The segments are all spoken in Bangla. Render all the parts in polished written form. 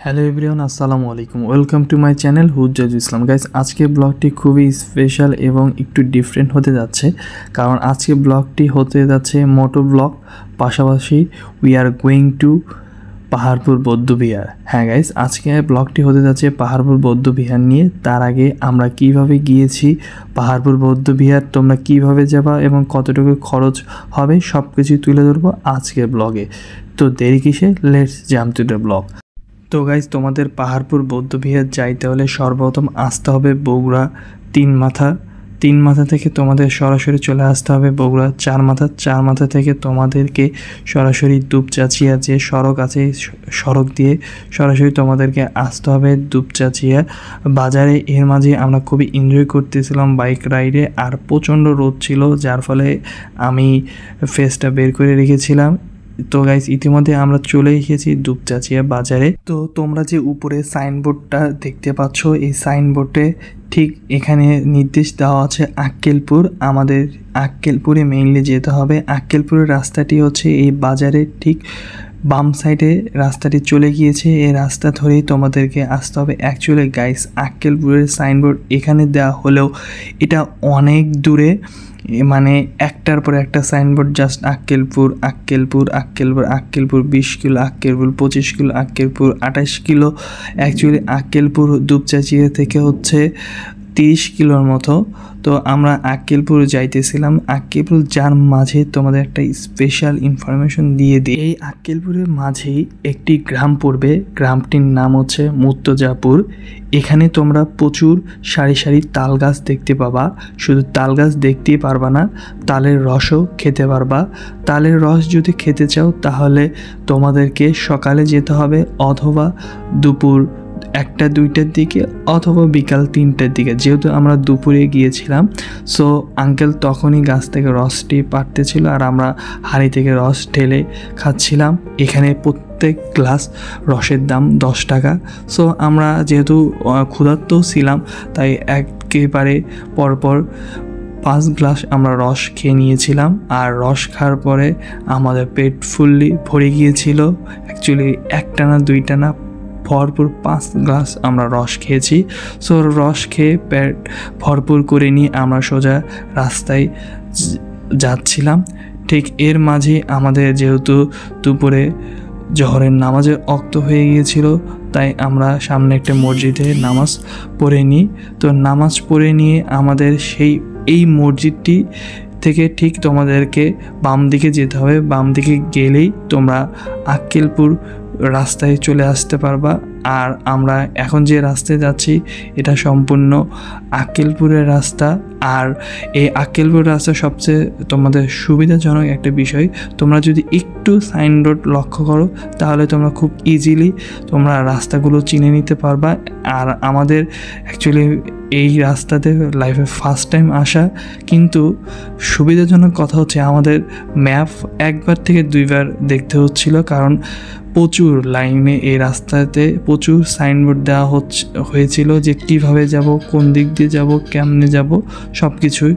হ্যালো এভরিওয়ান, আসসালামু আলাইকুম। Welcome to my channel Hujjaju Islam. Guys, আজকে ব্লগটি খুবই স্পেশাল এবং একটু ডিফারেন্ট হতে যাচ্ছে, কারণ আজকে ব্লগটি হতে যাচ্ছে মোটো ব্লগ, পাশাপাশি we are going to Paharpur Buddha Vihara. হ্যাঁ গাইজ, আজকে ব্লগটি হতে যাচ্ছে পাহাড়পুর বৌদ্ধবিহার নিয়ে। তার আগে আমরা কিভাবে গিয়েছি পাহাড়পুর বৌদ্ধবিহার, তোমরা কিভাবে যাবা এবং কতটুকু খরচ হবে সব কিছুই তুলে ধরবো আজকের ব্লগে। তো দেরি কিসে, let's jump to the blog. তো গাইজ, তোমাদের পাহাড়পুর বৌদ্ধবিহার যাইতে হলে সর্বপ্রথম আসতে হবে বগুড়া তিন মাথা থেকে তোমাদের সরাসরি চলে আসতে হবে বগুড়া চার মাথা থেকে তোমাদেরকে সরাসরি দুপচাচিয়া যে সড়ক আছে, সড়ক দিয়ে সরাসরি তোমাদেরকে আসতে হবে দুপচাচিয়া বাজারে। এর মাঝে আমরা খুবই এনজয় করতেছিলাম বাইক রাইডে, আর প্রচণ্ড রোদ ছিল, যার ফলে আমি ফেসটা বের করে রেখেছিলাম। তো গাইস, ইতিমধ্যে আমরা চলে এসেছি দুপচাচিয়া বাজারে। তো তোমরা যে উপরে সাইনবোর্ডটা দেখতে পাচ্ছ, এই সাইনবোর্ডে ঠিক এখানে নির্দেশ দেওয়া আছে আক্কেলপুর। আমাদের আক্কেলপুরে মেইনলি যেতে হবে। আক্কেলপুরের রাস্তাটি হচ্ছে এই বাজারে ঠিক বাম সাইডে রাস্তাটি চলে গিয়েছে। এই রাস্তা ধরেই তোমাদেরকে আসতে হবে। অ্যাকচুয়ালি গাইস, আক্কেলপুরের সাইনবোর্ড এখানে দেওয়া হলেও এটা অনেক দূরে, মানে একটার পর একটা signboard, just Akkelpur 20 kilo, Akkelpur 25 kilo, Akkelpur 28 kilo. Actually Akkelpur Dupchanchia থেকে হচ্ছে 30 কিলোর মতো। তো আমরা আক্কেলপুর যাইতেছিলাম। আক্কেলপুর যার মাঝে তোমাদের একটা স্পেশাল ইনফরমেশন দিয়ে দিই। এই আক্কেলপুরের মাঝেই একটি গ্রাম পড়বে, গ্রামটির নাম হচ্ছে মুর্তজাপুর। এখানে তোমরা প্রচুর সারি সারি তাল গাছ দেখতে পাবা। শুধু তাল গাছ দেখতেই পারবা না, তালের রসও খেতে পারবা। তালের রস যদি খেতে চাও তাহলে তোমাদেরকে সকালে যেতে হবে, অথবা দুপুর 1-2টার দিকে, অথবা বিকাল 3টার দিকে। যেহেতু আমরা দুপুরে গিয়েছিলাম, সো আঙ্কেল তখনই গাছ থেকে রসটি পাড়তেছিল, আর আমরা হাঁড়ি থেকে রস ঢেলে খাচ্ছিলাম। এখানে প্রত্যেক গ্লাস রসের দাম 10 টাকা। সো আমরা যেহেতু ক্ষুধার্ত ছিলাম, তাই একেবারে পরপর 5 গ্লাস আমরা রস খেয়ে নিয়েছিলাম। আর রস খাওয়ার পরে আমাদের পেট ফুললি ভরে গিয়েছিল। অ্যাকচুয়ালি একটা না দুইটা না, ভরপুর 5 গ্লাস আমরা রস খেয়েছি। সো রস খেয়ে পেট ভরপুর করে নিয়ে আমরা সোজা রাস্তায় যাচ্ছিলাম। ঠিক এর মাঝে আমাদের যেহেতু দুপুরে জোহরের নামাজের ওয়াক্ত হয়ে গিয়েছিল, তাই আমরা সামনে একটা মসজিদে নামাজ পড়ে নিই। তো নামাজ পড়ে নিয়ে আমাদের এই মসজিদটি থেকে ঠিক তোমাদেরকে বাম দিকে যেতে হবে। বাম দিকে গেলেই তোমরা আক্কেলপুর রাস্তায় চলে আসতে পারবা। আর আমরা এখন যে রাস্তায় যাচ্ছি এটা সম্পূর্ণ আক্কেলপুরের রাস্তা। আর এই আক্কেলপুর রাস্তা সবচেয়ে তোমাদের সুবিধাজনক একটা বিষয়, তোমরা যদি একটু সাইনবোর্ড লক্ষ্য করো তাহলে তোমরা খুব ইজিলি তোমরা রাস্তাগুলো চিনে নিতে পারবা। আর আমাদের অ্যাকচুয়ালি এই রাস্তাতে লাইফে ফার্স্ট টাইম আসা, কিন্তু সুবিধাজনক কথা হচ্ছে আমাদের ম্যাপ 1বার থেকে 2বার দেখতে হচ্ছিল, কারণ প্রচুর লাইনে এই রাস্তাতে প্রচুর সাইনবোর্ড দেওয়া হয়েছিল যে কিভাবে যাব, কোন দিক দিয়ে যাব, কেমনে যাব, সব কিছুই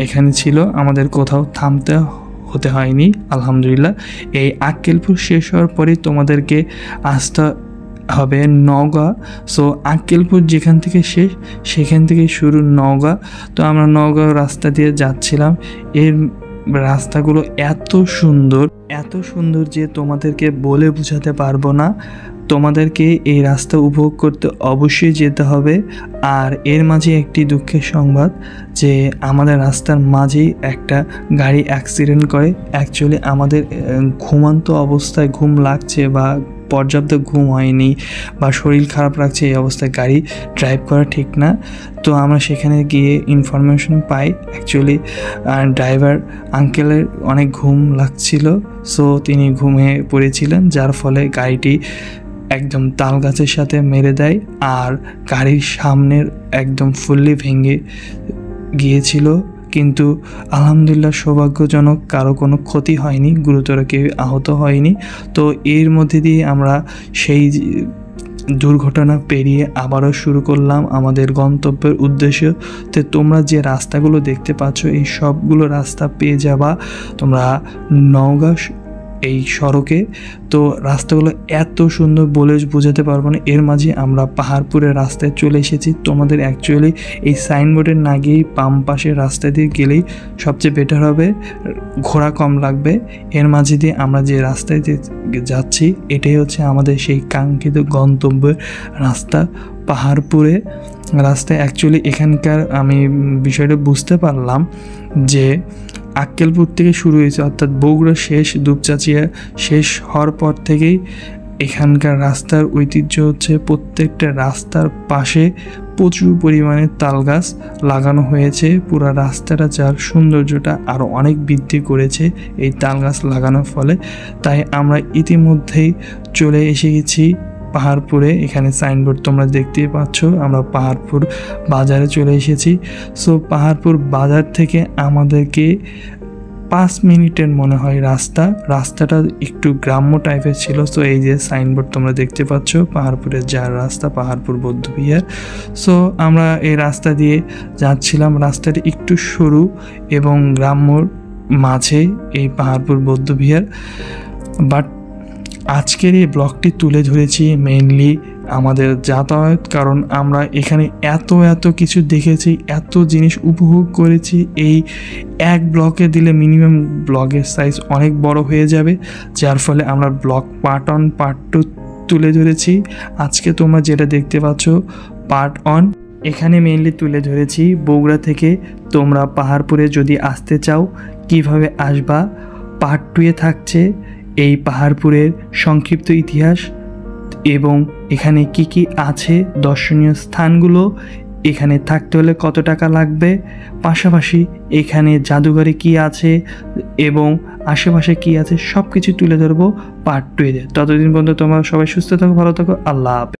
এখানে ছিল। আমাদের কোথাও থামতে হতে হয়নি, আলহামদুলিল্লাহ। এই আক্কেলপুর শেষ হওয়ার পরেই তোমাদেরকে আসতে হবে নওগাঁ। সো আক্কেলপুর যেখান থেকে শেষ সেখান থেকে শুরু নওগাঁ। তো আমরা নওগাঁ রাস্তা দিয়ে যাচ্ছিলাম। এর রাস্তাগুলো এত সুন্দর যে তোমাদেরকে বলে বোঝাতে পারবো না। তোমাদেরকে এই রাস্তা উপভোগ করতে অবশ্যই যেতে হবে। আর এর মাঝে একটি দুঃখের সংবাদ যে আমাদের রাস্তার মাঝেই একটা গাড়ি অ্যাক্সিডেন্ট করে। অ্যাকচুয়ালি আমাদের ঘুমান্ত অবস্থায় ঘুম লাগছে বা পর্যাপ্ত ঘুম হয়নি বা শরীর খারাপ লাগছে, এই অবস্থায় গাড়ি ড্রাইভ করা ঠিক না। তো আমরা সেখানে গিয়ে ইনফরমেশন পাই অ্যাকচুয়ালি ড্রাইভার আঙ্কেলের অনেক ঘুম লাগছিল, সো তিনি ঘুমিয়ে পড়েছিলেন, যার ফলে গাড়িটি একদম তাল গাছের সাথে মেরে দেয়। আর গাড়ির সামনের একদম ফুললি ভেঙে গিয়েছিল, কিন্তু আলহামদুলিল্লাহ সৌভাগ্যজনক কারো কোনো ক্ষতি হয়নি, গুরুতর কেউ আহত হয়নি। তো এর মধ্যে দিয়ে আমরা সেই দুর্ঘটনা পেরিয়ে আবারও শুরু করলাম আমাদের গন্তব্যের উদ্দেশ্য। তো তোমরা যে রাস্তাগুলো দেখতে পাচ্ছ, এই সবগুলো রাস্তা পেয়ে যাবা তোমরা নওগাঁ এই সড়কে। তো রাস্তাগুলো এত সুন্দর বলে বোঝাতে পারবো না। এর মাঝে আমরা পাহাড়পুরের রাস্তায় চলে এসেছি। তোমাদের অ্যাকচুয়ালি এই সাইনবোর্ডের না গিয়েই বাম পাশের রাস্তা দিয়ে গেলেই সবচেয়ে বেটার হবে, ঘোড়া কম লাগবে। এর মাঝে দিয়ে আমরা যে রাস্তায় যাচ্ছি এটাই হচ্ছে আমাদের সেই কাঙ্ক্ষিত গন্তব্যের রাস্তা, পাহাড়পুরে রাস্তায়। অ্যাকচুয়ালি এখানকার আমি বিষয়টা বুঝতে পারলাম যে আক্কেলপুর থেকে শুরু হয়েছে, অর্থাৎ বগুড়া শেষ, দুপচাচিয়া শেষ হওয়ার পর থেকেই এখানকার রাস্তার ঐতিহ্য হচ্ছে প্রত্যেকটা রাস্তার পাশে প্রচুর পরিমাণে তাল গাছ লাগানো হয়েছে। পুরো রাস্তাটা যার সৌন্দর্যটা আরও অনেক বৃদ্ধি করেছে এই তাল গাছ লাগানোর ফলে। তাই আমরা ইতিমধ্যেই চলে এসে গেছি পাহাড়পুরে। এখানে সাইনবোর্ড তোমরা দেখতেই পাচ্ছ। আমরা পাহাড়পুর বাজারে চলে এসেছি। সো পাহাড়পুর বাজার থেকে আমাদেরকে 5 মিনিটের মনে হয় রাস্তাটা একটু গ্রাম্য টাইপের ছিল। সো এই যে সাইনবোর্ড তোমরা দেখতে পাচ্ছ, পাহাড়পুরের যার রাস্তা, পাহাড়পুর বৌদ্ধবিহার। সো আমরা এই রাস্তা দিয়ে যাচ্ছিলাম। রাস্তাটি একটু সরু এবং গ্রাম্যর মাঝে এই পাহাড়পুর বৌদ্ধবিহার। বাট আজকের এই ব্লগটি তুলে ধরেছি মেইনলি আমাদের যাতায়াত, কারণ আমরা এখানে এত কিছু দেখেছি, এত জিনিস উপভোগ করেছি। এই এক ব্লগে দিলে মিনিমাম ব্লগের সাইজ অনেক বড় হয়ে যাবে, যার ফলে আমরা ব্লগ পার্ট 1 পার্ট 2 তুলে ধরেছি। আজকে তোমরা যেটা দেখতে পাচ্ছ পার্ট 1, এখানে মেইনলি তুলে ধরেছি বগুড়া থেকে তোমরা পাহাড়পুরে যদি আসতে চাও কিভাবে আসবা। পার্ট 2-এ থাকছে এই পাহাড়পুরের সংক্ষিপ্ত ইতিহাস এবং এখানে কি আছে, দর্শনীয় স্থানগুলো, এখানে থাকতে হলে কত টাকা লাগবে, পাশাপাশি এখানে জাদুঘরে কি আছে এবং আশেপাশে কি আছে সব কিছু তুলে ধরবো পার্ট 2-এ। ততদিন পর্যন্ত তোমরা সবাই সুস্থ থাকো, ভালো থাকো, আল্লাহ হাফেজ।